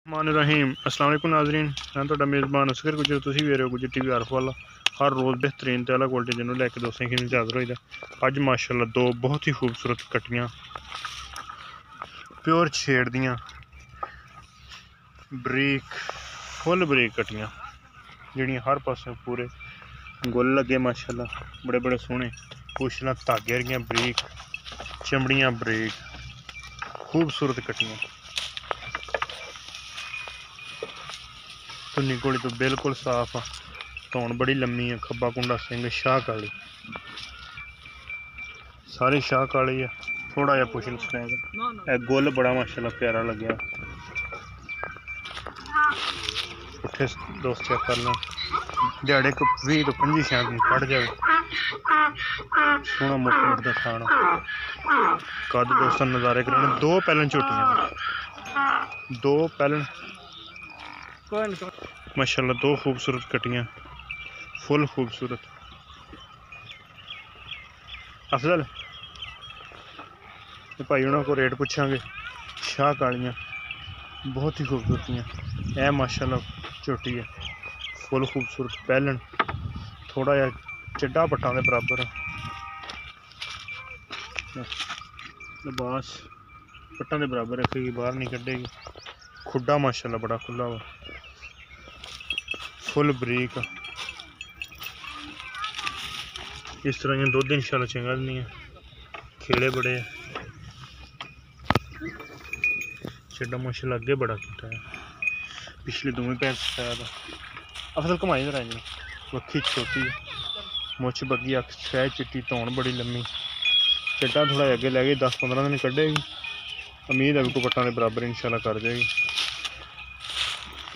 रहीम अस्सलाम वालेकुम नाजरीन, मैं तो मेज़बान असगर गुजर, तुम भी रहे हो गुजर टीवी आरफ वाला। हर रोज़ बेहतरीन ते आला क्वालिटी जिन्होंने लैके दोस्तों की हाज़र होई दा। अज माशाल्लाह दो बहुत ही खूबसूरत कट्टियां प्योर छेड़ दियां बरीक फुल बरीक कट्टियां जिहड़ियां हर पासे पूरे गुल लगे माशाल्लाह, बड़े बड़े सोहने पुछलां धागे वर्गियां बरीक, चमड़ियां बरीक, खूबसूरत कट्टियां। धुन्नी घोड़ी तो बिल्कुल साफ आ, धौन बड़ी लम्मी है, खब्बा कुंडा सिंह शाह काली, सारी शाह काली है, थोड़ा जहा पुछल सफेद है। गुल बड़ा माशाल्लाह प्यारा लग्या। पुट्ठे दोस्त चेक कर लें, दिहाड़े को 20 तो 25 शायद कट जाए। सोहना मुख मुखदा खाना कद दोस्तों नज़ारे कराने। दो पैलन झोटियां, दो पैलन माशाल्लाह, दो खूबसूरत कट्टियां फुल खूबसूरत। अफजल भाई उन्होंने को रेट पूछांगे। शाह कालियां बहुत ही खूबसूरतियां, यह माशाल्लाह झोटी है फुल खूबसूरत। पैलन थोड़ा जहा चिड्डा पट्टा के बराबर, लिबास पट्टा के बराबर रखेगी, बाहर नहीं कढ़ेगी। खुड्डा माशाल्लाह बड़ा खुला वा, फुल बरीक। इस तरह ये दुध इंशाल्लाह चंगा नहीं है, खेड़े बड़े है, चिड्डा माशाल्लाह अगे बड़ा किता है, पिछले दोवें पैर सफेद। अफसल घुमाई जरा जी, वक्खी छोटी है, मुछ बग्गी, अख सफेद चिट्टी, धौन बड़ी लम्मी, चिट्टा थोड़ा अगे लै गई, 10-15 दिन कढ़ेगी। उम्मीद है भी को पट्टा के बराबर इंशाल्लाह कर जाएगी।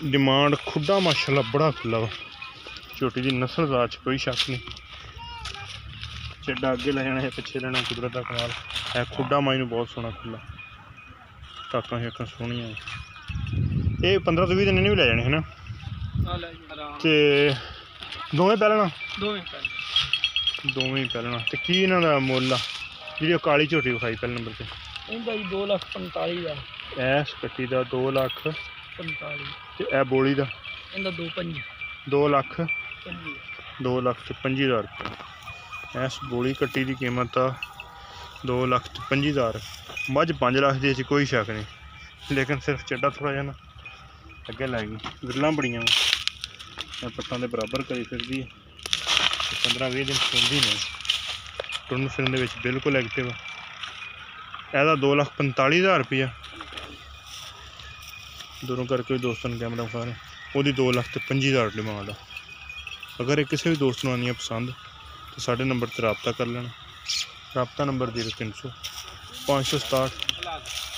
डिमांड खुड्डा माशाल्लाह बड़ा खुला वा, छोटी जी नस्ल जात कोई शक नहीं। चिड्डा अगे ले जाना है, पिछे लेना, कुदरत का कमाल है। खुड्डा माई नूं बहुत सोहना खुला, टाकां शाकां सोहणियां। ये 15 तो 20 दिन इन्हें भी लै जाने है ना, ते दोवें पैलना दोवें पैलना। ते की इन्हां दा मुੱਲ आ जी? काली झोटी विखाई पहले नंबर ते 2,45,000। इस कट्टी का 2,45,000 ते ए बोली का 2,25,000 रुपये। इस बोली कट्टी की कीमत आ 2,25,000। मझ 5 लाख दी कोई शक नहीं, लेकिन सिर्फ चड्डा थोड़ा जहा ना अगे लैगी। विरलां बड़ियां पट्टां दे बराबर करी फिरदी है, 15-20 दिन सुनदी नहीं, टुरन फिरन दे विच बिल्कुल एक्टिव। एदा 2,45,000 रुपया दूरों करके दोस्तों ने कैमरा विखा रहे, वो 2,25,000 डिमांड आ। अगर ये किसी भी दोस्त को आनी है पसंद तो साढ़े नंबर पर रबता कर लेना। रबता नंबर 0300 567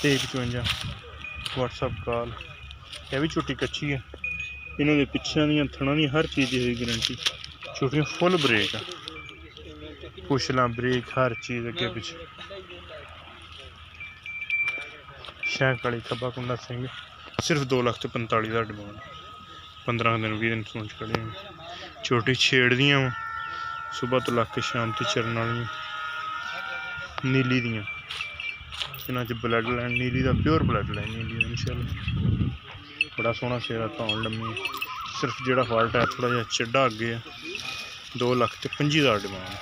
2355, व्हाट्सअप कॉल। यह भी छोटी कच्ची है, इन्होंने पिछा दियां थणा दी हर चीज़ की हुई गारंटी। छोटियां फुल ब्रेक है, पुछलां ब्रेक हर चीज़ अगे पिछे। शाह काली, खब्बा कुंडा सिंह, सिर्फ 2,45,000 डिमांड। 15 दिन 20 दिन सोच खड़े। छोटी छेड़ दियां सुबह तो लग के शाम तक चरन वाली, नीली दियां, इन्हां च ब्लड लाइन नीली का प्योर ब्लड लाइन नीली का इंशाल्लाह। बड़ा सोहना शेरा, धौन लम्मी, सिर्फ जोड़ा फॉल्ट है थोड़ा जहा चिड्डा अगे है। 2,25,000 डिमांड,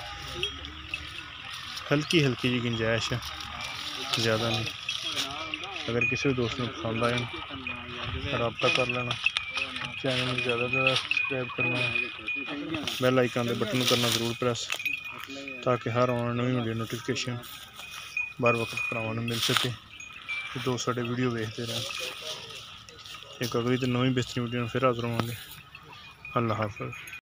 हल्की हल्की जी गुंजाइश है, ज़्यादा नहीं। अगर किसी भी दोस्त को पसंद आए रबता कर लेना। चैनल में ज़्यादा सब्सक्राइब करना, बेल आइकन के बटन करना जरूर प्रेस, ताकि हर आने नवी वीडियो नोटिफिकेशन बार वक्त भरावां नूं मिल सके। तो दोस्त साडे वीडियो देखते रहें। एक अगली तो नवी बेहतरीन वीडियो फिर हाज़र होवांगे। अल्लाह हाफ़िज़।